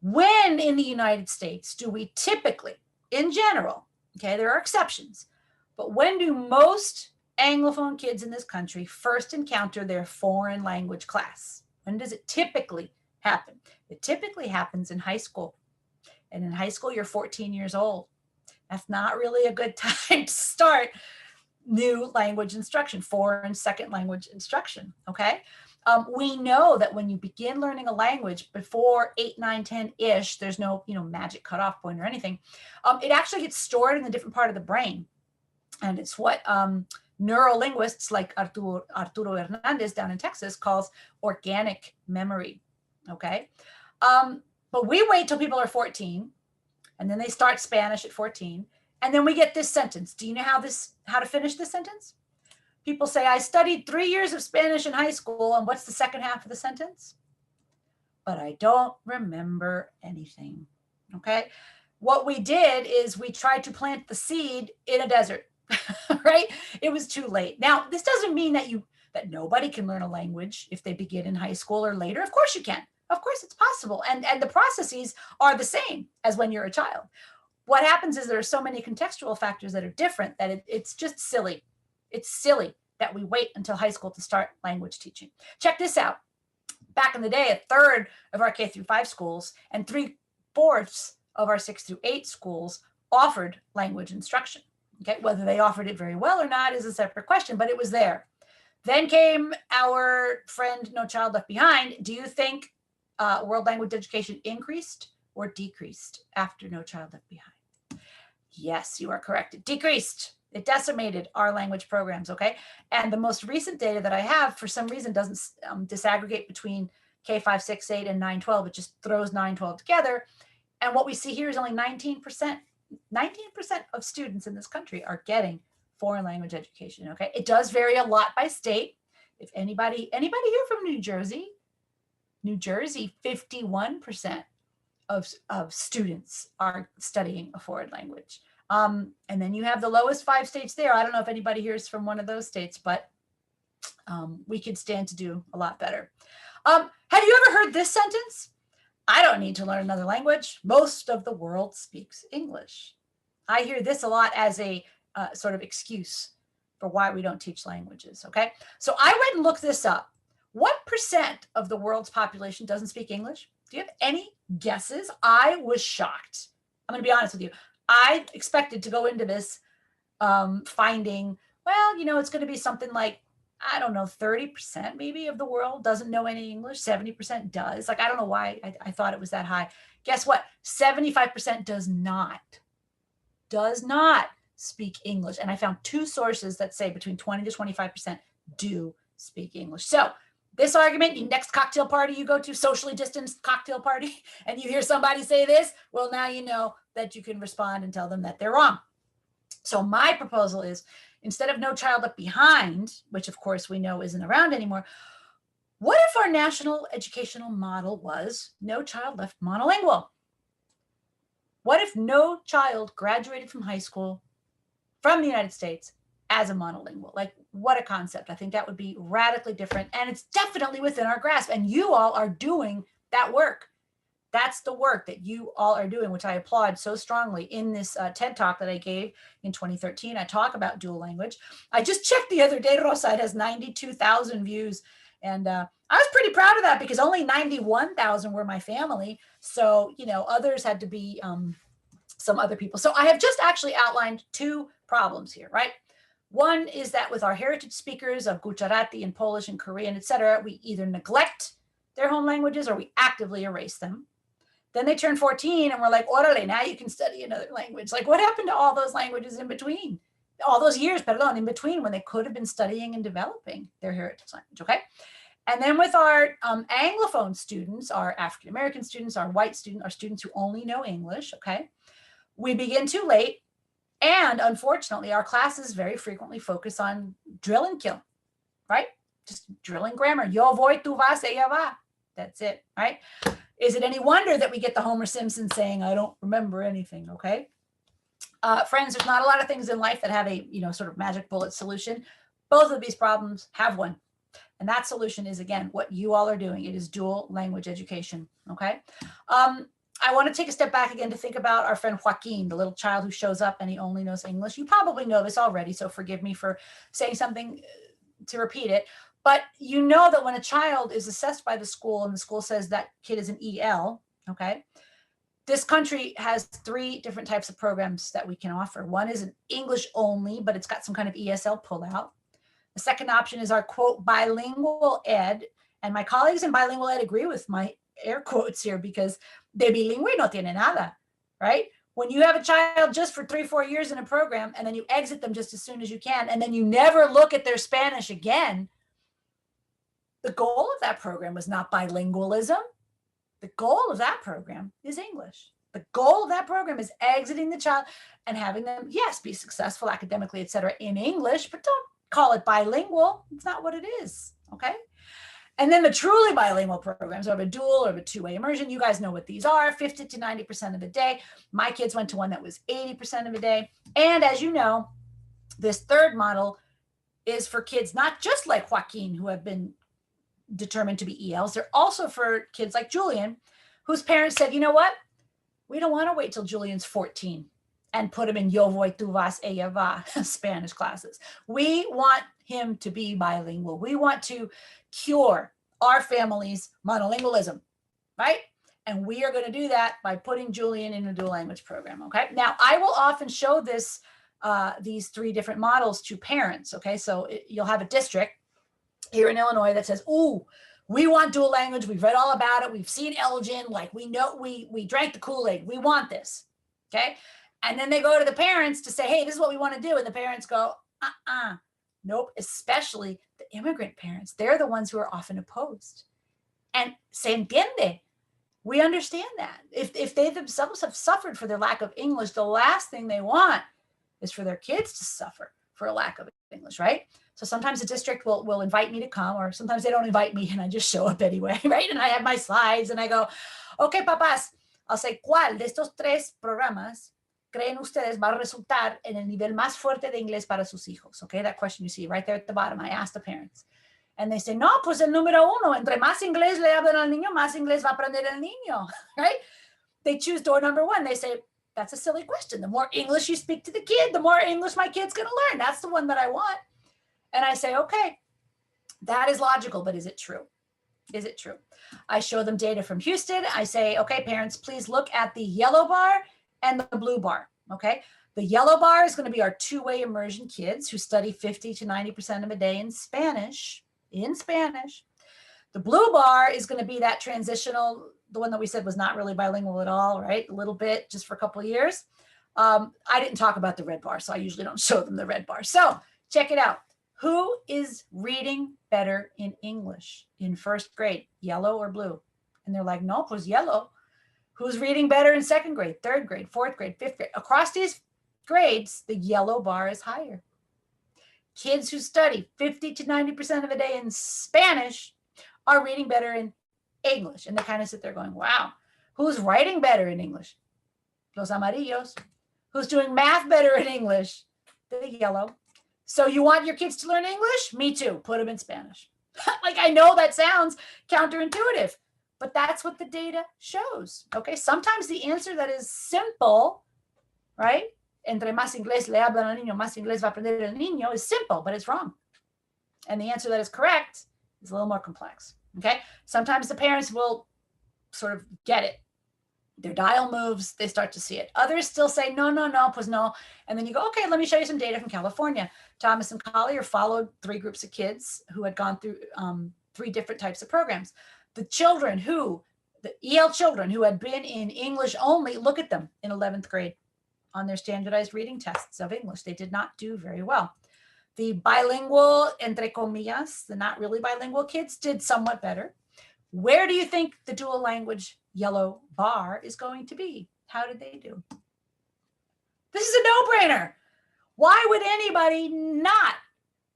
When in the United States do we typically, in general, okay, there are exceptions, but when do most Anglophone kids in this country first encounter their foreign language class? When does it typically happen? It typically happens in high school. And in high school, you're 14 years old. That's not really a good time to start new language instruction, foreign second language instruction, okay? We know that when you begin learning a language before 8, 9, 10-ish, there's no, magic cutoff point or anything. It actually gets stored in a different part of the brain. And it's what neurolinguists like Arturo Hernandez down in Texas calls organic memory, okay? But we wait till people are 14, and then they start Spanish at 14, and then we get this sentence. Do you know how to finish this sentence? People say, I studied 3 years of Spanish in high school, and what's the second half of the sentence? But I don't remember anything, okay? What we did is we tried to plant the seed in a desert, right? It was too late. Now, this doesn't mean that nobody can learn a language if they begin in high school or later. Of course you can. Of course it's possible. And the processes are the same as when you're a child. What happens is there are so many contextual factors that are different that it's just silly. It's silly that we wait until high school to start language teaching. Check this out. Back in the day, a third of our K through 5 schools and 3/4 of our 6 through 8 schools offered language instruction. Okay, whether they offered it very well or not is a separate question, but it was there. Then came our friend No Child Left Behind. Do you think world language education increased or decreased after No Child Left Behind? Yes, you are correct. It decreased. It decimated our language programs, okay? And the most recent data that I have, for some reason, doesn't disaggregate between K5, 6, 8, and 9, 12. It just throws 9, 12 together. And what we see here is only 19%. 19% of students in this country are getting foreign language education, okay? It does vary a lot by state. If anybody here from New Jersey, 51% of students are studying a foreign language. And then you have the lowest 5 states there. I don't know if anybody here is from one of those states, but we could stand to do a lot better. Have you ever heard this sentence? I don't need to learn another language. Most of the world speaks English. I hear this a lot as a sort of excuse for why we don't teach languages, okay? So I went and looked this up. What percent of the world's population doesn't speak English? Do you have any guesses? I was shocked. I'm going to be honest with you. I expected to go into this finding, well, it's going to be something like, I don't know, 30% maybe of the world doesn't know any English. 70% does. Like, I don't know why I thought it was that high. Guess what? 75% does not speak English. And I found 2 sources that say between 20 to 25% do speak English. So this argument, your next cocktail party you go to, socially distanced cocktail party, and you hear somebody say this, well, now you know that you can respond and tell them that they're wrong. So my proposal is, instead of No Child Left Behind, which of course we know isn't around anymore, what if our national educational model was No Child Left Monolingual? What if no child graduated from high school from the United States as a monolingual? Like, what a concept. I think that would be radically different, and it's definitely within our grasp, and you all are doing that work. That's the work that you all are doing, which I applaud so strongly. In this TED Talk that I gave in 2013, I talk about dual language. I just checked the other day, Rosa, it has 92,000 views. And I was pretty proud of that because only 91,000 were my family. So, others had to be some other people. So I have just actually outlined 2 problems here, right? One is that with our heritage speakers of Gujarati and Polish and Korean, et cetera, we either neglect their home languages or we actively erase them. Then they turn 14 and we're like, orale, now you can study another language. Like, what happened to all those languages in between? All those years, in between, when they could have been studying and developing their heritage language, okay? And then with our Anglophone students, our African-American students, our white students, our students who only know English, okay? We begin too late. And unfortunately, our classes very frequently focus on drill and kill, right? Just drilling grammar. Yo voy, tu vas, ella va. That's it, right? Is it any wonder that we get the Homer Simpson saying, I don't remember anything, okay? Friends, there's not a lot of things in life that have a, sort of magic bullet solution. Both of these problems have one. And that solution is, again, what you all are doing. It is dual language education, okay? I want to take a step back again to think about our friend Joaquin, the little child who shows up and he only knows English. You probably know this already, so forgive me for saying something to repeat it. But you know that when a child is assessed by the school and the school says that kid is an EL, okay, this country has 3 different types of programs that we can offer. One is an English only, but it's got some kind of ESL pullout. The second option is our, quote, bilingual ed. And my colleagues in bilingual ed agree with my air quotes here, because de bilingüe no tiene nada, right? When you have a child just for 3-4 years in a program and then you exit them just as soon as you can, and then you never look at their Spanish again, the goal of that program was not bilingualism. The goal of that program is English. The goal of that program is exiting the child and having them, yes, be successful academically, et cetera, in English, but don't call it bilingual. It's not what it is, okay? And then the truly bilingual programs are a dual or a two-way immersion. You guys know what these are, 50 to 90% of the day. My kids went to one that was 80% of the day. And as you know, this third model is for kids not just like Joaquin, who have been determined to be ELs. They're also for kids like Julian, whose parents said, you know what? We don't want to wait till Julian's 14 and put him in yo voy, tú vas, ella va Spanish classes. We want him to be bilingual. We want to cure our family's monolingualism, right? And we are going to do that by putting Julian in a dual language program, okay? Now, I will often show this, these 3 different models to parents, okay? So you'll have a district here in Illinois that says, ooh, we want dual language. We've read all about it. We've seen Elgin. Like, we know, we drank the Kool-Aid. We want this, okay? And then they go to the parents to say, hey, this is what we want to do. And the parents go, nope, especially the immigrant parents. They're the ones who are often opposed. And se entiende. We understand that. If they themselves have suffered for their lack of English, the last thing they want is for their kids to suffer for a lack of English, right? So sometimes the district will invite me to come, or sometimes they don't invite me and I just show up anyway, right? And I have my slides and I go, okay, papás, I'll say, ¿cuál de estos 3 programas creen ustedes va a resultar en el nivel más fuerte de inglés para sus hijos? Okay, that question you see right there at the bottom. I asked the parents. And they say, no, pues el número 1, entre más inglés le hablan al niño, más inglés va a aprender el niño, right? They choose door number 1. They say, that's a silly question. The more English you speak to the kid, the more English my kid's going to learn. That's the one that I want. And I say, okay, that is logical, but is it true? Is it true? I show them data from Houston. I say, okay, parents, please look at the yellow bar and the blue bar, okay? The yellow bar is going to be our two-way immersion kids who study 50 to 90% of a day in Spanish. The blue bar is going to be that transitional, the one that we said was not really bilingual at all, right? A little bit, just for a couple of years. I didn't talk about the red bar, so I usually don't show them the red bar. So check it out. Who is reading better in English in 1st grade, yellow or blue? And they're like, no, pues yellow. Who's reading better in 2nd grade, 3rd grade, 4th grade, 5th grade? Across these grades, the yellow bar is higher. Kids who study 50 to 90% of the day in Spanish are reading better in English. And they kind of sit there going, wow, who's writing better in English? Los amarillos. Who's doing math better in English? The yellow. So you want your kids to learn English? Me too. Put them in Spanish. Like, I know that sounds counterintuitive, but that's what the data shows. Okay. Sometimes the answer that is simple, right? Entre más inglés le hablan al niño, más inglés va a aprender el niño is simple, but it's wrong. And the answer that is correct is a little more complex. Okay. Sometimes the parents will sort of get it. Their dial moves, they start to see it. Others still say, no, pues no. And then you go, okay, let me show you some data from California. Thomas and Collier followed 3 groups of kids who had gone through 3 different types of programs. The EL children who had been in English only, look at them in 11th grade on their standardized reading tests of English. They did not do very well. The bilingual, entre comillas, the not really bilingual kids did somewhat better. Where do you think the dual language yellow bar is going to be? How did they do? This is a no-brainer. Why would anybody not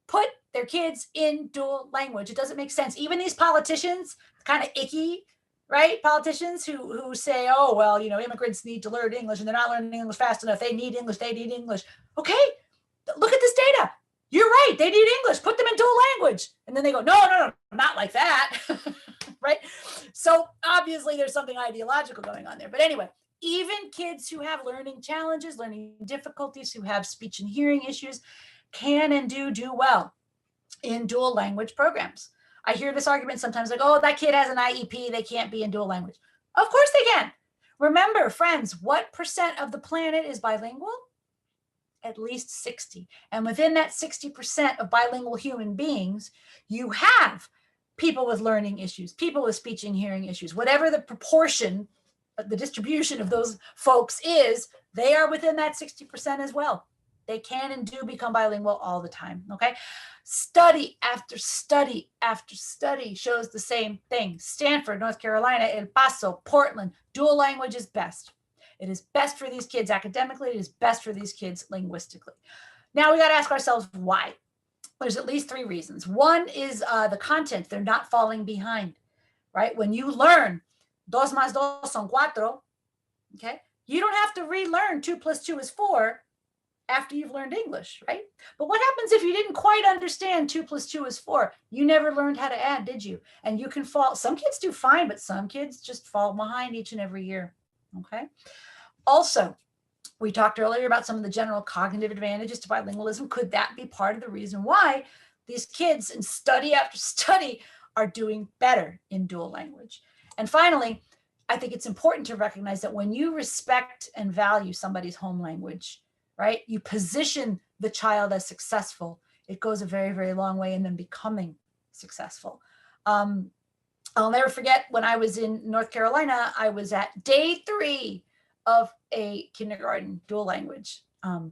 put their kids in dual language? It doesn't make sense. Even these politicians, kind of icky, right? Politicians who say, oh, well, you know, immigrants need to learn English and they're not learning English fast enough. They need English. Okay, look at this data. You're right. They need English. Put them in dual language. And then they go, no, not like that. right? So obviously there's something ideological going on there. But anyway, even kids who have learning challenges, learning difficulties, who have speech and hearing issues, can and do well in dual language programs. I hear this argument sometimes like, oh, that kid has an IEP, they can't be in dual language. Of course they can. Remember, friends, what % of the planet is bilingual? At least 60. And within that 60% of bilingual human beings, you have people with learning issues, people with speech and hearing issues, whatever the proportion, the distribution of those folks is, they are within that 60% as well. They can and do become bilingual all the time, okay? Study after study after study shows the same thing. Stanford, North Carolina, El Paso, Portland, dual language is best. It is best for these kids academically. It is best for these kids linguistically. Now we got to ask ourselves why. There's at least 3 reasons. One is the content. They're not falling behind, right? When you learn 2 más 2 son 4, okay? You don't have to relearn 2 + 2 is 4 after you've learned English, right? But what happens if you didn't quite understand 2 + 2 is 4? You never learned how to add, did you? And you can fall, some kids do fine, but some kids just fall behind each and every year, okay? Also, we talked earlier about some of the general cognitive advantages to bilingualism. Could that be part of the reason why these kids in study after study are doing better in dual language? And finally, I think it's important to recognize that when you respect and value somebody's home language, right, you position the child as successful, it goes a very, very long way in them becoming successful. I'll never forget when I was in North Carolina, I was at day 3 of a kindergarten dual language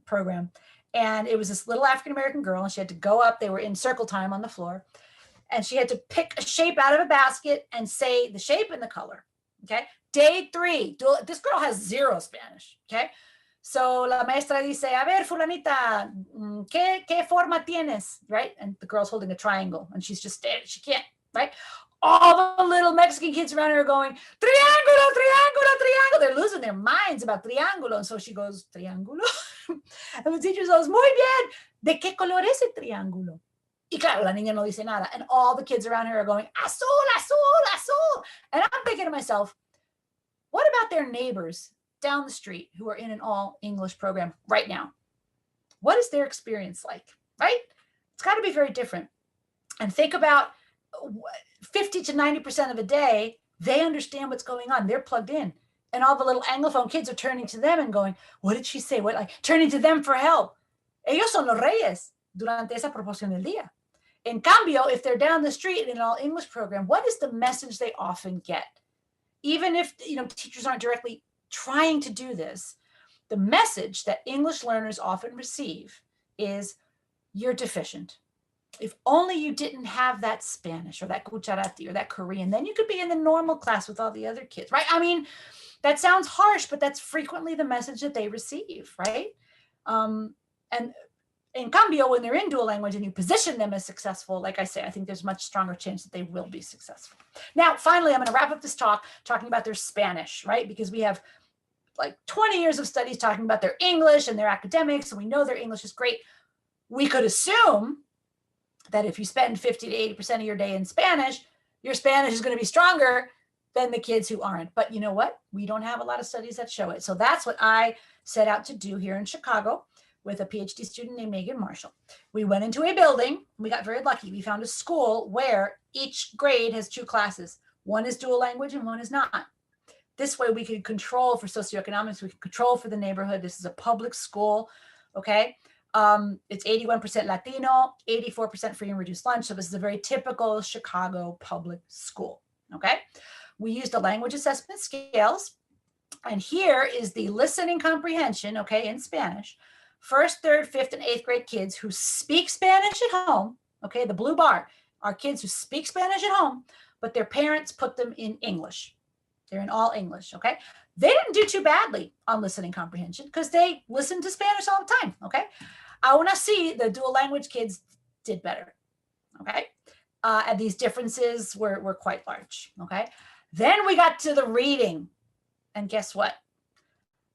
program. And it was this little African-American girl, and she had to go up, they were in circle time on the floor, and she had to pick a shape out of a basket and say the shape and the color, okay? Day 3, this girl has 0 Spanish, okay? So la maestra dice, a ver, fulanita, ¿qué forma tienes, right? And the girl's holding a triangle, and she's just standing, she can't, right? All the little Mexican kids around her are going, triángulo, triángulo, triángulo. They're losing their minds about triángulo. And so she goes, triángulo. And the teacher says, muy bien, ¿de qué color es el triángulo? Y claro, la niña no dice nada. And all the kids around her are going, azul, azul, azul. And I'm thinking to myself, what about their neighbors down the street who are in an all English program right now? What is their experience like, right? It's got to be very different. And think about 50 to 90% of the day, they understand what's going on. They're plugged in. And all the little Anglophone kids are turning to them and going, what did she say? What, like, turning to them for help. Ellos son los reyes durante esa proporción del día. En cambio, if they're down the street in an all English program, what is the message they often get? Even if, teachers aren't directly trying to do this, the message that English learners often receive is, you're deficient. If only you didn't have that Spanish or that cucharati or that Korean, then you could be in the normal class with all the other kids, right? I mean, that sounds harsh, but that's frequently the message that they receive, right? And in cambio, when they're in dual language and you position them as successful, like I say, I think there's a much stronger chance that they will be successful. Now, finally, I'm going to wrap up this talk talking about their Spanish, right? Because we have like 20 years of studies talking about their English and their academics, and we know their English is great. We could assume that if you spend 50 to 80% of your day in Spanish, your Spanish is going to be stronger than the kids who aren't. But you know what? We don't have a lot of studies that show it. So that's what I set out to do here in Chicago with a PhD student named Megan Marshall. We went into a building. We got very lucky. We found a school where each grade has 2 classes. One is dual language and one is not. This way we could control for socioeconomics. We could control for the neighborhood. This is a public school, okay? It's 81% Latino, 84% free and reduced lunch. So this is a very typical Chicago public school, okay? We used the language assessment scales. And here is the listening comprehension, okay, in Spanish. 1st, 3rd, 5th, and 8th grade kids who speak Spanish at home, okay, the blue bar, are kids who speak Spanish at home, but their parents put them in English. They're in all English, okay? They didn't do too badly on listening comprehension because they listened to Spanish all the time, okay? Aún así, the dual language kids did better, okay? And these differences were quite large, okay? Then we got to the reading, and guess what?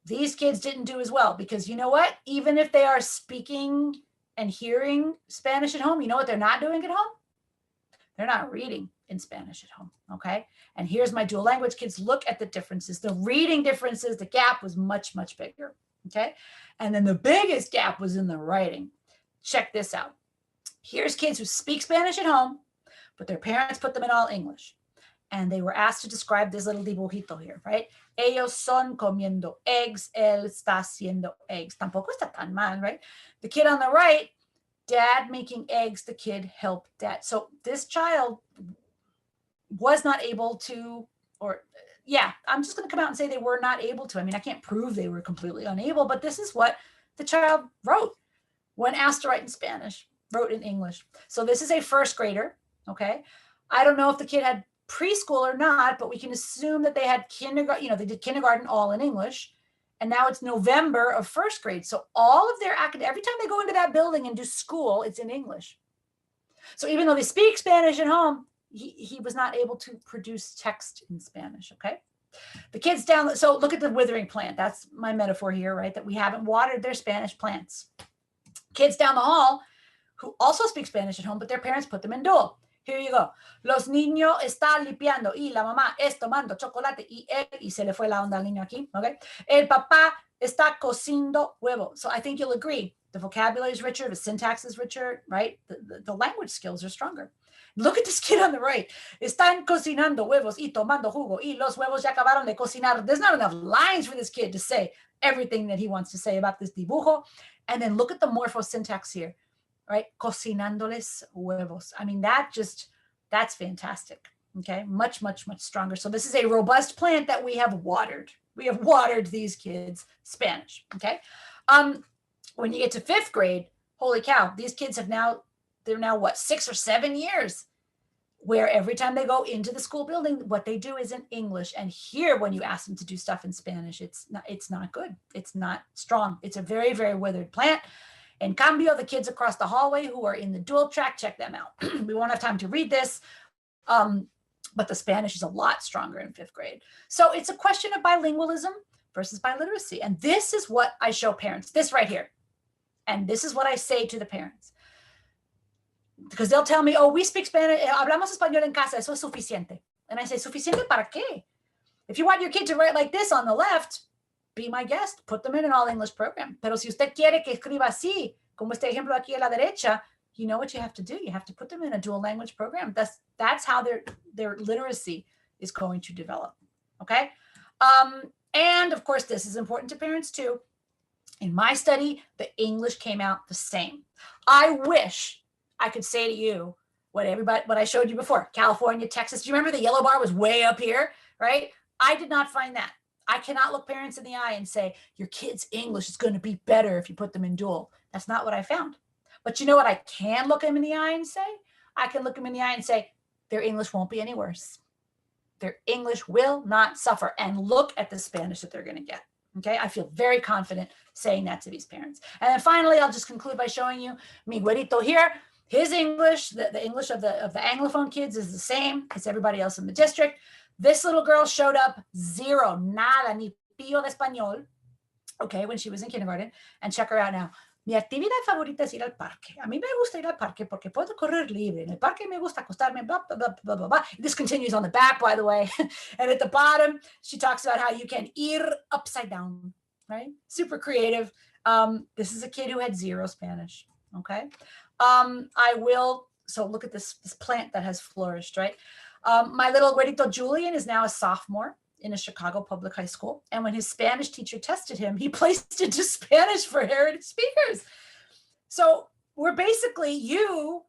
These kids didn't do as well because you know what? Even if they are speaking and hearing Spanish at home, you know what they're not doing at home? They're not reading. in Spanish at home, okay? And here's my dual language kids. Look at the differences. The reading differences, the gap was much, much bigger, okay? And then the biggest gap was in the writing. Check this out. Here's kids who speak Spanish at home, but their parents put them in all English. And they were asked to describe this little dibujito here, right? Ellos son comiendo eggs, él está haciendo eggs. Tampoco está tan mal, right? The kid on the right, dad making eggs, the kid helped dad. So this child was not able to, or yeah, I'm just going to come out and say they were not able to. I mean, I can't prove they were completely unable, but this is what the child wrote when asked to write in Spanish, wrote in English. So this is a first grader, okay? I don't know if the kid had preschool or not, but we can assume that they had kindergarten, you know, they did kindergarten all in English. And now it's November of first grade. So all of their every time they go into that building and do school, it's in English. So even though they speak Spanish at home, he was not able to produce text in Spanish, okay? The kids down, so look at the withering plant. That's my metaphor here, right? That we haven't watered their Spanish plants. Kids down the hall who also speak Spanish at home, but their parents put them in dual. Here you go. Los niños están limpiando y la mamá es tomando chocolate y se le fue la onda al niño aquí, okay? El papá está cociendo huevo. So I think you'll agree. The vocabulary is richer, the syntax is richer, right? The language skills are stronger. Look at this kid on the right. Están cocinando huevos y tomando jugo y los huevos ya acabaron de cocinar. There's not enough lines for this kid to say everything that he wants to say about this dibujo. And then look at the morphosyntax here, right? Cocinándoles huevos. I mean, that's fantastic. Okay, much, much, much stronger. So this is a robust plant that we have watered. We have watered these kids Spanish, okay? When you get to fifth grade, holy cow, these kids they're now what, 6 or 7 years, where every time they go into the school building, what they do is in English. And here, when you ask them to do stuff in Spanish, it's not good. It's not strong. It's a very, very withered plant. En cambio, the kids across the hallway who are in the dual track, check them out. We won't have time to read this, but the Spanish is a lot stronger in fifth grade. So it's a question of bilingualism versus biliteracy. And this is what I show parents, this right here. And this is what I say to the parents. Because they'll tell me, oh, we speak Spanish, hablamos español en casa, eso es suficiente. And I say, suficiente para qué? If you want your kid to write like this on the left, be my guest, put them in an all English program. Pero si usted quiere que escriba así, como este ejemplo aquí a la derecha, you know what you have to do. You have to put them in a dual language program. That's how their literacy is going to develop, okay? And of course, this is important to parents too. In my study, the English came out the same. I wish I could say to you what I showed you before, California, Texas. Do you remember the yellow bar was way up here, right? I did not find that. I cannot look parents in the eye and say, your kid's English is going to be better if you put them in dual. That's not what I found. But you know what I can look them in the eye and say? I can look them in the eye and say, their English won't be any worse. Their English will not suffer. And look at the Spanish that they're going to get. Okay, I feel very confident saying that to these parents. And then finally, I'll just conclude by showing you mi güerito here. His English, the English of the Anglophone kids is the same as everybody else in the district. This little girl showed up 0, nada, ni pillo de español, okay, when she was in kindergarten. And check her out now. Mi actividad favorita es ir al parque. A mí me gusta ir al parque porque puedo correr libre. En el parque me gusta acostarme, blah, blah, blah, blah, blah, blah. This continues on the back, by the way. And at the bottom, she talks about how you can ir upside down, right? Super creative. This is a kid who had 0 Spanish, okay? So look at this plant that has flourished, right? My little güerito Julian is now a sophomore in a Chicago public high school. And when his Spanish teacher tested him, he placed into Spanish for heritage speakers. So we're basically, you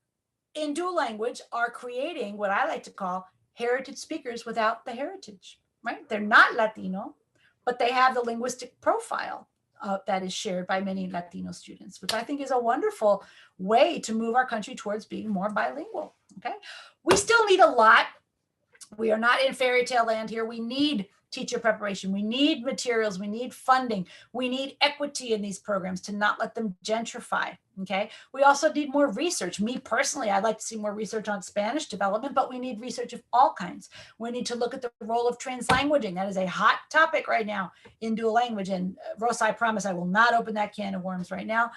in dual language are creating what I like to call heritage speakers without the heritage, right? They're not Latino, but they have the linguistic profile that is shared by many Latino students, which I think is a wonderful way to move our country towards being more bilingual, okay? We still need a lot. We are not in fairy tale land here. We need teacher preparation. We need materials. We need funding. We need equity in these programs to not let them gentrify, okay? We also need more research. Me personally, I'd like to see more research on Spanish development, but we need research of all kinds. We need to look at the role of translanguaging. That is a hot topic right now in dual language. And Rosa, I promise I will not open that can of worms right now.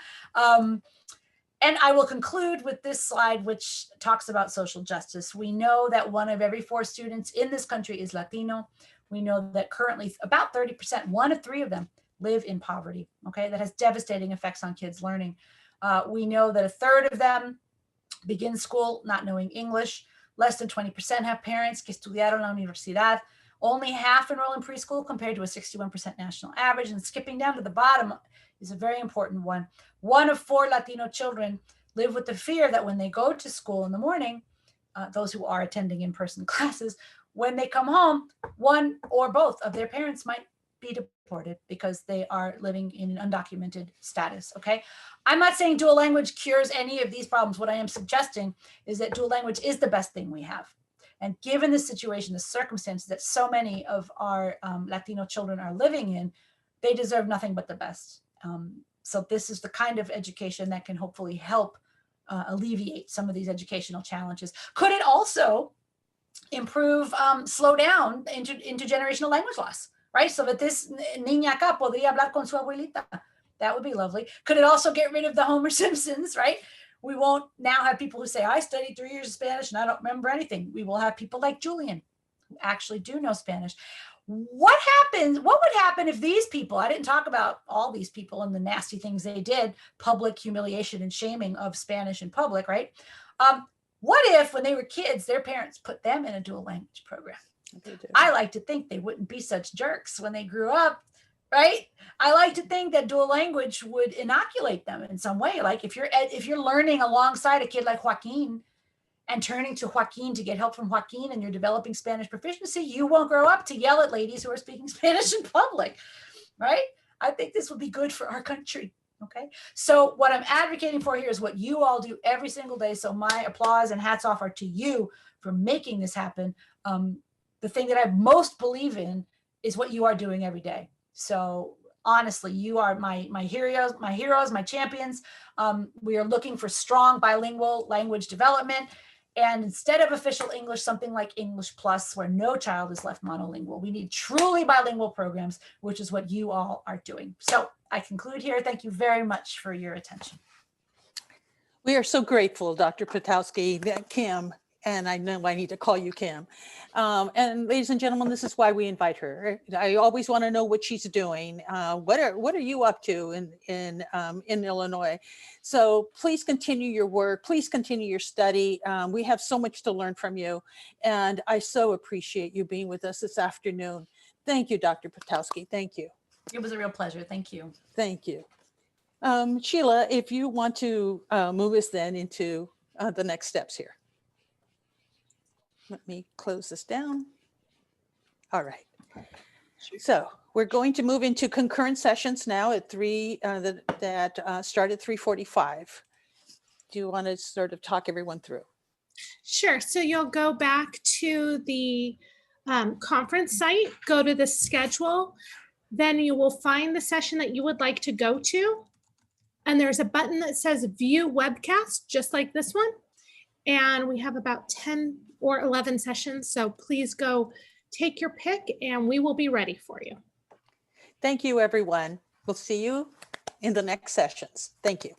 And I will conclude with this slide, which talks about social justice. We know that 1 of every 4 students in this country is Latino. We know that currently about 30%, 1 of 3 of them, live in poverty. Okay, that has devastating effects on kids' learning. We know that 1/3 of them begin school not knowing English. Less than 20% have parents que estudiaron la universidad. Only half enroll in preschool compared to a 61% national average. And skipping down to the bottom is a very important one. 1 of 4 Latino children live with the fear that when they go to school in the morning, those who are attending in-person classes, when they come home, 1 or both of their parents might be deported because they are living in an undocumented status, okay? I'm not saying dual language cures any of these problems. What I am suggesting is that dual language is the best thing we have. And given the situation, the circumstances that so many of our Latino children are living in, they deserve nothing but the best. So this is the kind of education that can hopefully help alleviate some of these educational challenges. Could it also improve, slow down intergenerational language loss, right? So that this niña acá podría hablar con su abuelita. That would be lovely. Could it also get rid of the Homer Simpsons, right? We won't now have people who say, I studied 3 years of Spanish and I don't remember anything. We will have people like Julian who actually do know Spanish. What would happen if these people, I didn't talk about all these people and the nasty things they did, public humiliation and shaming of Spanish in public, right? What if when they were kids, their parents put them in a dual language program? I like to think they wouldn't be such jerks when they grew up, right? I like to think that dual language would inoculate them in some way. Like if you're learning alongside a kid like Joaquin and turning to Joaquin to get help from Joaquin and you're developing Spanish proficiency, you won't grow up to yell at ladies who are speaking Spanish in public, right? I think this would be good for our country, okay? So what I'm advocating for here is what you all do every single day. So my applause and hats off are to you for making this happen. The thing that I most believe in is what you are doing every day. So honestly, you are my heroes, my champions. We are looking for strong bilingual language development. And instead of official English, something like English Plus, where no child is left monolingual. We need truly bilingual programs, which is what you all are doing. So I conclude here. Thank you very much for your attention. We are so grateful, Dr. Potowski, that Kim, and I know I need to call you Kim. And ladies and gentlemen, this is why we invite her. I always want to know what she's doing. What are you up to in Illinois? So please continue your work. Please continue your study. We have so much to learn from you. And I so appreciate you being with us this afternoon. Thank you, Dr. Potowski. Thank you. It was a real pleasure. Thank you. Thank you. Sheila, if you want to move us then into the next steps here. Let me close this down. All right. So we're going to move into concurrent sessions now at that start at 3:45. Do you want to sort of talk everyone through? Sure. So you'll go back to the conference site, go to the schedule, then you will find the session that you would like to go to. And there's a button that says view webcast, just like this one. And we have about 10 or 11 sessions. So please go take your pick and we will be ready for you. Thank you, everyone. We'll see you in the next sessions. Thank you.